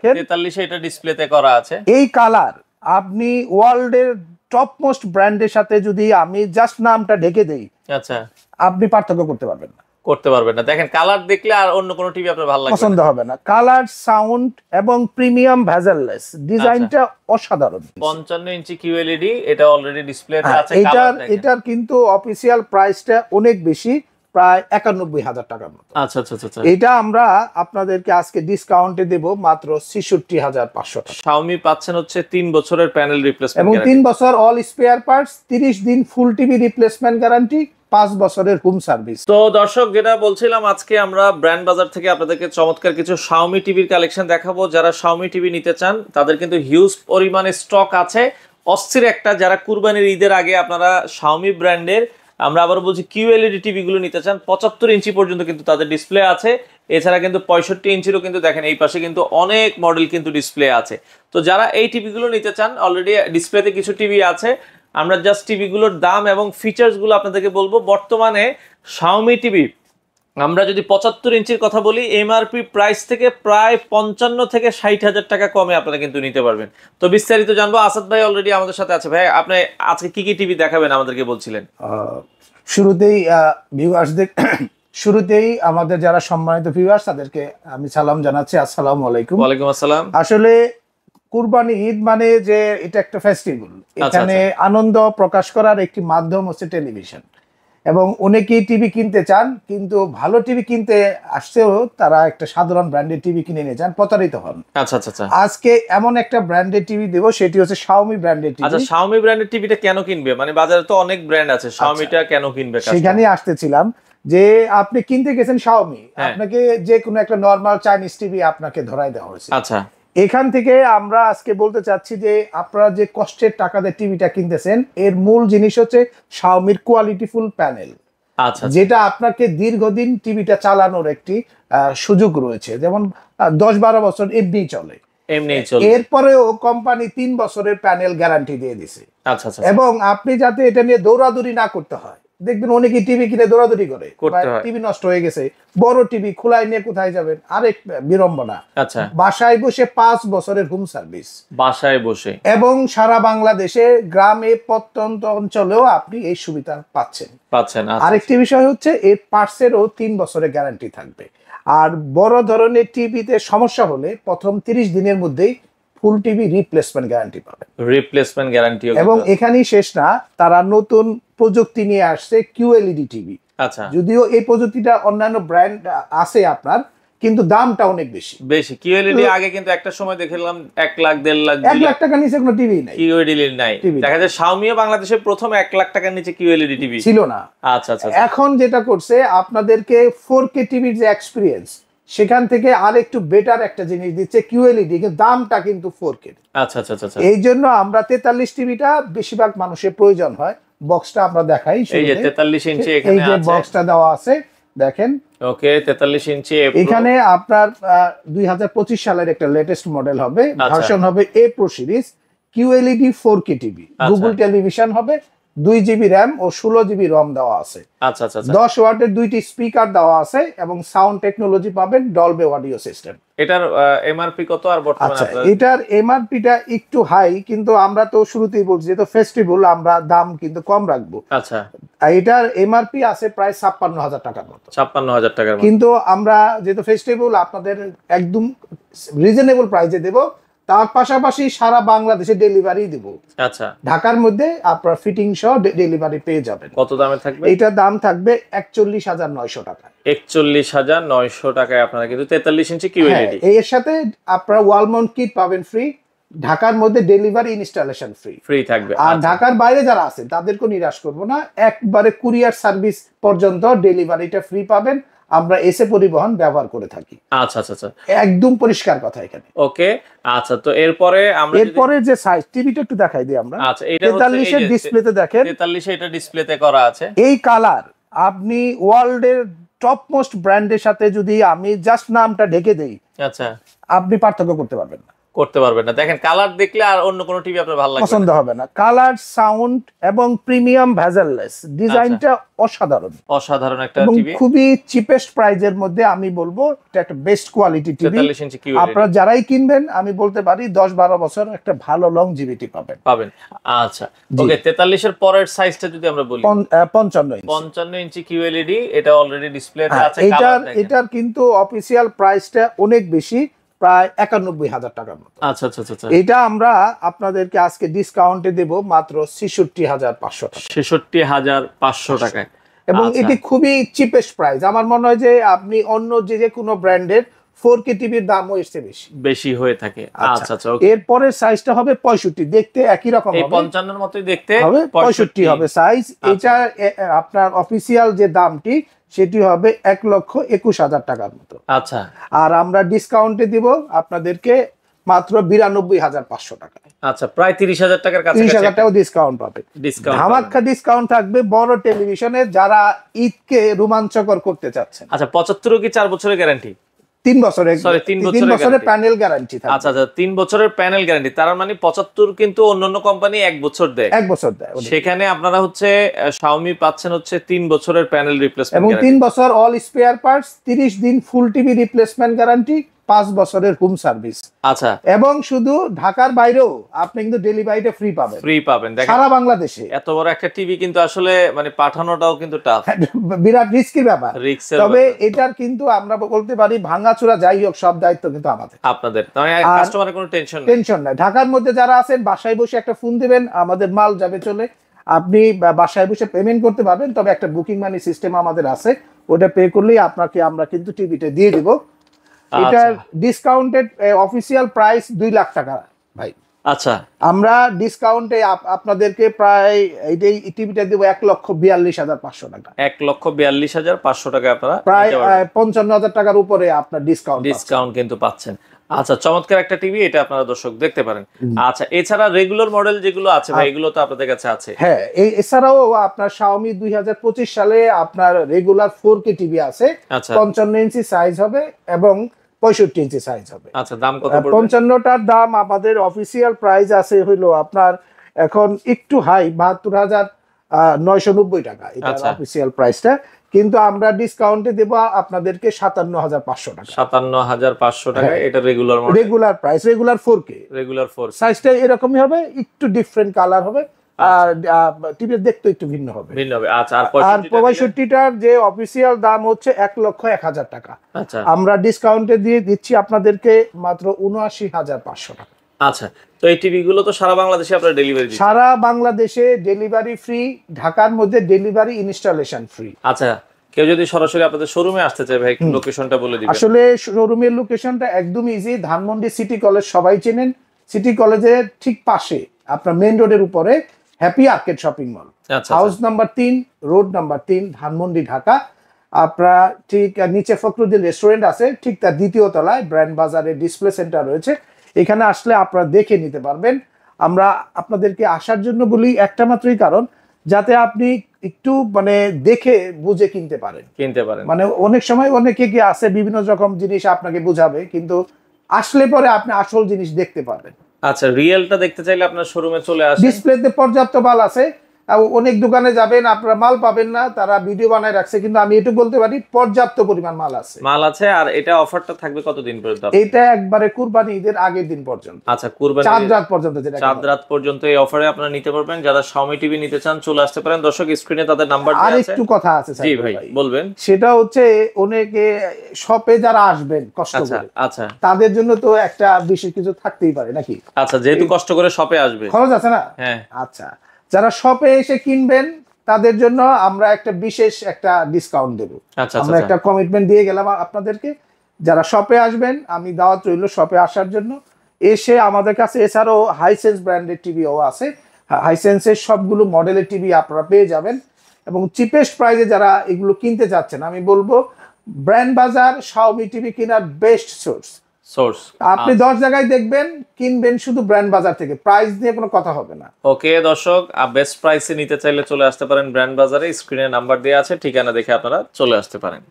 43 এটা ডিসপ্লেতে করা আছে। এই কালার আপনি ওয়ার্ল্ডের টপ মোস্ট ব্র্যান্ডের সাথে যদি আমি জাস্ট নামটা ঢেকে দেই, আচ্ছা, আপনি পার্থক্য করতে পারবেন না। দেখেন কালার দেখলে আর অন্য কোনো টিভি আপনার ভালো লাগবে পছন্দ হবে না। কালার, সাউন্ড এবং প্রিমিয়াম ভেজেললেস ডিজাইনটা অসাধারণ। 55 ইঞ্চি কিউএলইডি, এটা অলরেডি ডিসপ্লেতে আছে। এটার কিন্তু অফিসিয়াল প্রাইসটা অনেক বেশি, প্রায় 91,000 টাকার মতো। আচ্ছা আচ্ছা আচ্ছা। এটা আমরা আপনাদেরকে আজকে ডিসকাউন্টে দেব মাত্র 66,500 টাকা। Xiaomi পাচ্ছেন হচ্ছে 3 বছরের প্যানেল রিপ্লেসমেন্ট এবং 3 বছর অল স্পেয়ার পার্টস, 30 দিন ফুল টিভি রিপ্লেসমেন্ট গ্যারান্টি, 5 বছরের হোম সার্ভিস। তো দর্শক, যেটা বলছিলাম, আজকে আমরা ব্র্যান্ড বাজার থেকে আপনাদেরকে চমৎকার কিছু Xiaomi টিভির কালেকশন দেখাবো। যারা Xiaomi টিভি নিতে চান তাদের কিন্তু হিউজ পরিমাণে স্টক আছে, অস্থির একটা। যারা কুরবানির ঈদের আগে আপনারা Xiaomi ব্র্যান্ডের, আমরা আবার বলছি, কিউএলইডি টিভি গুলো নিতে চান, 75 ইঞ্চি পর্যন্ত কিন্তু তাদের ডিসপ্লে আছে। এছাড়া কিন্তু 65 ইঞ্চিরও কিন্তু দেখেন এই পাশে কিন্তু অনেক মডেল কিন্তু ডিসপ্লে আছে। তো যারা এই টিভি গুলো নিতে চান, অলরেডি ডিসপ্লেতে কিছু টিভি আছে, আমরা জাস্ট টিভিগুলোর দাম এবং ফিচার্সগুলো আপনাদেরকে বলবো। বর্তমানে Xiaomi টিভি আমরা যদি 75 ইঞ্চির কথা বলি, এমআরপি প্রাইস থেকে প্রায় 55 থেকে 60,000 টাকা কমে আপনারা কিন্তু নিতে পারবেন। তো বিস্তারিত জানবো, আসাদ ভাই অলরেডি আমাদের সাথে আছে। ভাই, আপনি আজকে কি কি টিভি দেখাবেন আমাদেরকে বলছিলেন? শুরুতেই আমাদের যারা সম্মানিত ভিউয়ার্স তাদেরকে আমি সালাম জানাচ্ছি, আসসালামু আলাইকুম। ওয়ালাইকুম আসসালাম। আসলে কুরবানি ঈদ মানে যে এটা একটা ফেস্টিভ্যাল, এখানে আনন্দ প্রকাশ করার একটি মাধ্যম হচ্ছে টেলিভিশন। এবং অনেকেই টিভি কিনতে চান, কিন্তু ভালো টিভি কিনতে আসছেও তারা একটা সাধারণ ব্র্যান্ডের টিভি কিনে নিয়ে যান, প্রতারিত হন। আচ্ছা আচ্ছা আচ্ছা। আজকে এমন একটা ব্র্যান্ডের টিভি দেব, সেটি হচ্ছে Xiaomi ব্র্যান্ডের টিভি। আচ্ছা, Xiaomi ব্র্যান্ডের টিভিটা কেন কিনবে? মানে বাজারে তো অনেক ব্র্যান্ড আছে, Xiaomiটা কেন কিনবে? সেখানে আসতেছিলাম যে আপনি কিনতে গেছেন Xiaomi, আপনাকে যে কোনো একটা নরমাল চাইনিজ টিভি আপনাকে ধরাই দেওয়া হয়েছে। আচ্ছা, এখান থেকে আমরা আজকে বলতে চাচ্ছি যে আপনারা যে কষ্টের টাকাতে টিভিটা কিনতেছেন, এর মূল জিনিস হচ্ছে Xiaomiর কোয়ালিটিফুল প্যানেল। আচ্ছা, যেটা আপনাকে দীর্ঘদিন টিভিটা চালানোর একটি সুযোগ রয়েছে, যেমন 10-12 বছর এমনি চলে। এরপরেও কোম্পানি 3 বছরের প্যানেল গ্যারান্টি দিয়ে দিছে। আচ্ছা আচ্ছা। এবং আপনি যাতে এটা নিয়ে দৌড়াদৌড়ি না করতে হয়, দেখবেন অনেকে টিভি কিনে দৌড়াদৌড়ি করে, টিভি নষ্ট হয়ে গেছে, বড় টিভি খোলাই নিয়ে কোথায় যাবেন, আরেক বিড়ম্বনা। আচ্ছা, বাসায় বসে 5 বছরের হোম সার্ভিস, বাসায় বসে, এবং সারা বাংলাদেশে গ্রামে প্রত্যন্ত অঞ্চলেও আপনি এই সুবিধা পাচ্ছেন। আরেকটি বিষয় হচ্ছে এর পার্টসেরও 3 বছরের গ্যারান্টি থাকবে। আর বড় ধরনের টিভিতে সমস্যা হলে প্রথম 30 দিনের মধ্যেই ফুল টিভি রিপ্লেসমেন্ট গ্যারান্টি। এবং এখানেই শেষ না, তারা নতুন প্রযুক্তি নিয়ে আসছে কিউএলইডি টিভি। আচ্ছা, যদিও এই প্রযুক্তিটা অন্যান্য ব্র্যান্ড আছে আপনার, কিন্তু দামটা অনেক বেশি। কিউএলইডি আগে কিন্তু একটা সময় দেখলাম 1 লাখ 1.5 লাখ 1 লাখ টাকার নিচে কোনো টিভি নাই, কিউএলইডি নাই। দেখা যায় Xiaomi বাংলাদেশে প্রথম 1 লাখ টাকার নিচে কিউএলইডি টিভি ছিল না। আচ্ছা আচ্ছা। এখন যেটা করছে, আপনাদেরকে 4K টিভির যে এক্সপেরিয়েন্স, সেখান থেকে আরেকটু বেটার একটা জিনিস দিচ্ছে কিউএলইডি, কিন্তু দামটা কিন্তু 4K। আচ্ছা আচ্ছা আচ্ছা। এই জন্য আমরা 43 টিভিটা বেশিরভাগ মানুষের প্রয়োজন হয়। বক্সটা আমরা দেখাই, এই যে 43 ইঞ্চি এখানে আছে, এই যে বক্সটা দেওয়া আছে দেখেন। ওকে, 43 ইঞ্চি। এখানে আপনার 2025 সালের একটা লেটেস্ট মডেল হবে, ভার্সন হবে A Pro series, QLED 4K TV, Google television হবে, 2 জিবি র্যাম ও 16 জিবি রম দেওয়া আছে। আচ্ছা আচ্ছা। 10 ওয়াটের 2টি স্পিকার দেওয়া আছে, এবং সাউন্ড টেকনোলজি পাবেন, ডলবে অডিও সিস্টেম। এটার এমআরপি কত আর বর্তমানে আপনাদের? এটার এমআরপিটা একটু হাই, কিন্তু আমরা তো শুরুতেই বলছি যেহেতু ফেস্টিভ্যাল, আমরা দাম কিন্তু কম রাখবো। আচ্ছা, এটার এমআরপি আছে প্রায় 56,000 টাকার মতো। 56,000 টাকার মতো, কিন্তু আমরা যেহেতু ফেস্টিভ্যাল আপনাদের একদম রিজনেবল প্রাইসে দেব। তার পাশাপাশি সারা বাংলাদেশে ডেলিভারি দিব। আচ্ছা, ঢাকার মধ্যে আপনারা ফিটিং সহ ডেলিভারি পেয়ে যাবেন। কত দামে থাকবে? এটার দাম থাকবে 41,900 টাকা। 41,900 টাকায় আপনারা কিন্তু 43 ইঞ্চি কিউএলইডি। এর সাথে আপনারা ওয়াল মাউন্ট কিট পাবেন ফ্রি, ঢাকার মধ্যে ডেলিভারি ইনস্টলেশন ফ্রি থাকবে। আর ঢাকার বাইরে যারা আছেন তাদেরকে নিরাশ করব না, একবারে কুরিয়ার সার্ভিস পর্যন্ত ডেলিভারিটা ফ্রি পাবেন। আমরা এসে পরিবহন ব্যবহার করে থাকি। আচ্ছা আচ্ছা আচ্ছা, একদম পরিষ্কার কথা এখানে। ওকে, আচ্ছা। তো এরপরে যে সাইজ টিভিটা একটু দেখাই দিই আমরা। আচ্ছা, এটা হচ্ছে 43 এর ডিসপ্লেতে দেখেন, 43 এটা ডিসপ্লেতে করা আছে। এই কালার আপনি ওয়ার্ল্ডের টপ মোস্ট ব্র্যান্ডের সাথে যদি আমি জাস্ট নামটা ঢেকে দেই, আচ্ছা, আপনি পার্থক্য করতে পারবেন না। করতে পারবেন না। দেখেন কালার দেখলে আর অন্য কোনো টিভি আপনার ভালো লাগবে পছন্দ হবে না। কালার, সাউন্ড এবং প্রিমিয়াম ভেজেললেস ডিজাইনটা অসাধারণ, অসাধারণ একটা এবং টিভি, খুবই চিপেস্ট প্রাইজের মধ্যে আমি বলবো এটা একটা বেস্ট কোয়ালিটি টিভি। 43 ইঞ্চি QLED আপনারা যারাই কিনবেন আমি বলতে পারি 10-12 বছর একটা ভালো লংজিভিটি পাবেন। আচ্ছা ওকে, 43 এর পরের সাইজটা যদি আমরা বলি 55 ইঞ্চি QLED, এটা অলরেডি ডিসপ্লেতে আছে। এটার কিন্তু অফিশিয়াল প্রাইসটা অনেক বেশি, প্রায় 91,000 টাকার মতো। আচ্ছা। এটা আমরা আপনাদেরকে আজকে ডিসকাউন্টে দেব মাত্র 66,500 টাকা। 66,500 টাকায়, এবং এটি খুবই চিপেস্ট প্রাইস। আমার মনে হয় যে আপনি অন্য যে কোনো ব্র্যান্ডের 4K টিভির দামও এসে বেশি হয়ে থাকে। আচ্ছা এরপরের সাইজটা হবে 65, দেখতে একই রকম হবে, 55 এর মতোই দেখতে হবে, 65 হবে সাইজ। এটা আপনার অফিসিয়াল যে দামটি সেটি হবে 1,21,000 টাকার মতো। আচ্ছা, আর আমরা ডিসকাউন্টে দিব আপনাদেরকে মাত্র 92,500 টাকা। আচ্ছা, প্রায় 30,000 টাকার কাছে 30,000 টাকা ডিসকাউন্ট পাবে। ধামাকা ডিসকাউন্ট থাকবে বড় টেলিভিশনে যারা ঈদকে রোমাঞ্চকর করতে চাচ্ছেন। আচ্ছা, 75 কি 4 বছরের গ্যারান্টি? 3 বছরের প্যানেল গ্যারান্টি থাকবে। আচ্ছা 3 বছরের প্যানেল গ্যারান্টি, তার মানে 75 কিন্তু অন্যান্য কোম্পানি 1 বছর দেয়, 1 বছর দেয়। সেখানে আপনারা হচ্ছে Xiaomi পাচ্ছেন হচ্ছে 3 বছরের প্যানেল রিপ্লেসমেন্ট এবং 3 বছর অল স্পেয়ার পার্টস, 30 দিন ফুল টিভি রিপ্লেসমেন্ট গ্যারান্টি, 5 বছরের হোম সার্ভিস। আচ্ছা, এবং শুধু ঢাকার বাইরেও আপনি কিন্তু ডেলিভারিটা ফ্রি পাবেন দেখেন সারা বাংলাদেশে। এত বড় একটা টিভি কিন্তু আসলে মানে পাঠানোটাও কিন্তু টাফ, বিরাট রিস্কি ব্যাপার। তবে এটার কিন্তু আমরা বলতে পারি ভাঙাচোরা যাই হোক সব দায়িত্ব কিন্তু আপনাদের, মানে কাস্টমারের কোনো টেনশন নাই। ঢাকার মধ্যে যারা আছেন বাসায় বসে একটা ফোন দিবেন, আমাদের মাল যাবে চলে, আপনি বাসায় বসে পেমেন্ট করতে পারবেন। তবে একটা বুকিং মানি সিস্টেম আমাদের আছে, ওটা পে করলেই আমরা কিন্তু টিভিটা দিয়ে দিব। এটার ডিসকাউন্টেড অফিসিয়াল প্রাইস 2 লাখ টাকা ভাই। আচ্ছা, আমরা ডিসকাউন্টে আপনাদেরকে প্রায় এই টিভিটা দেব 1,42,500 টাকা। 1,42,500 টাকা আপনারা প্রায় 55,000 টাকার উপরে আপনার ডিসকাউন্ট কিন্তু পাচ্ছেন। আচ্ছা, চমৎকার একটা টিভি, এটা আপনারা দর্শক দেখতে পারেন। আচ্ছা, এছাড়া রেগুলার মডেল যেগুলো আছে ভাই, এগুলো তো আপনাদের কাছে আছে? হ্যাঁ, এছাড়াও আপনার Xiaomi 2025 সালে আপনার রেগুলার 4K টিভি আছে, 55 ইঞ্চি সাইজ হবে এবং 65 ইঞ্চি সাইজ হবে। আচ্ছা, দাম কত পড়বে? 55টার দাম আমাদের অফিসিয়াল প্রাইস আছে হলো আপনার এখন একটু হাই 72,990 টাকা, এটা অফিসিয়াল প্রাইসটা। কিন্তু আমরা ডিসকাউন্টে দেব আপনাদেরকে 57,500 টাকা। 57,500 টাকা, এটা regular price, regular 4K, regular 4K সাইজটা এরকমই হবে, একটু ডিফারেন্ট কালার হবে, আর টিভি দেখতে একটু ভিন্ন হবে। আচ্ছা, আর 65টার যে অফিসিয়াল দাম হচ্ছে 1,01,000 টাকা। আচ্ছা, আমরা ডিসকাউন্টে দিয়ে দিচ্ছি আপনাদেরকে মাত্র 79,500 টাকা। আচ্ছা, তো এই টিভি গুলো তো সারা বাংলাদেশে আপনারা ডেলিভারি দিচ্ছেন? সারা বাংলাদেশে ডেলিভারি ফ্রি, ঢাকার মধ্যে ডেলিভারি ইনস্টলেশন ফ্রি। আচ্ছা, কেউ যদি সরাসরি আপনাদের শোরুমে আসতে চায় ভাই, লোকেশনটা বলে দিবেন। আসলে শোরুমের লোকেশনটা একদম ইজি। ধানমন্ডি সিটি কলেজ সবাই চেনেন, সিটি কলেজের ঠিক পাশে আপনার মেইন রোডের উপরে happy arcade shopping mall, house number 3, road number 3, Dhanmondi, Dhaka. আপনারা ঠিক নিচে ফখরুদ্দিন রেস্টুরেন্ট আছে, ঠিক তার দ্বিতীয় তলায় ব্র্যান্ড বাজারের ডিসপ্লে সেন্টার রয়েছে। এখানে আসলে আপনারা দেখে নিতে পারবেন। আমরা আপনাদেরকে আসার জন্য বলি একটা মাত্রই কারণ, যাতে আপনি একটু মানে দেখে বুঝে কিনতে পারেন। মানে অনেক সময় অনেকে কি আছে বিভিন্ন রকম জিনিস আপনাকে বুঝাবে, কিন্তু আসলে পরে আপনি আসল জিনিস দেখতে পারবেন। আচ্ছা, রিয়েলটা দেখতে চাইলে আপনার শোরুমে চলে আসেন। ডিসপ্লেতে পর্যাপ্ত মাল আছে। অনেক দোকানে যাবেন আপনারা মাল পাবেন না, তারা ভিডিও বানায় রাখছে, কিন্তু আমি এটুকু বলতে পারি পর্যাপ্ত পরিমাণ মাল আছে। আর এটা অফারটা থাকবে কতদিন পর্যন্ত? এটা একবারে কুরবানি ঈদের আগের দিন পর্যন্ত। আচ্ছা, কুরবানি চাঁদ রাত পর্যন্ত, চাঁদ রাত পর্যন্ত এই অফারে আপনারা নিতে পারবেন। যারা Xiaomi টিভি নিতে চান চলে আসতে পারেন। দর্শক স্ক্রিনে তাদের নাম্বার দেওয়া আছে। আর একটু কথা আছে জি ভাই, বলবেন। সেটা হচ্ছে অনেকে শপে যারা আসবেন কষ্ট করে, আচ্ছা, তাদের জন্য তো একটা বিশেষ কিছু থাকতেই পারে নাকি? আচ্ছা, যেহেতু কষ্ট করে শপে আসবে, খরচ আছে না? হ্যাঁ। আচ্ছা, যারা শপে এসে কিনবেন তাদের জন্য আমরা একটা বিশেষ একটা ডিসকাউন্ট দেব। আমরা একটা কমিটমেন্ট দিয়ে গেলাম আপনাদেরকে। যারা শপে আসবেন, আমি দাওয়াত রইল শপে আসার জন্য। এসে আমাদের কাছে এছাড়াও হাইসেন্স ব্র্যান্ডের টিভিও আছে। হাইসেন্সের সবগুলো মডেলের টিভি আপনারা পেয়ে যাবেন, এবং চিপেস্ট প্রাইসে যারা এগুলো কিনতে চাচ্ছেন, আমি বলবো ব্র্যান্ড বাজার Xiaomi টিভি কেনার বেস্ট সোর্স। আপনি 10 জায়গায় দেখবেন, কিনবেন শুধু ব্র্যান্ড বাজার থেকে, প্রাইস নিয়ে কোনো কথা হবে না। ওকে দর্শক, বেস্ট প্রাইসে নিতে চাইলে চলে আসতে পারেন ব্র্যান্ড বাজারে। স্ক্রিনে নাম্বার দেওয়া আছে, ঠিকানা দেখে আপনারা চলে আসতে পারেন।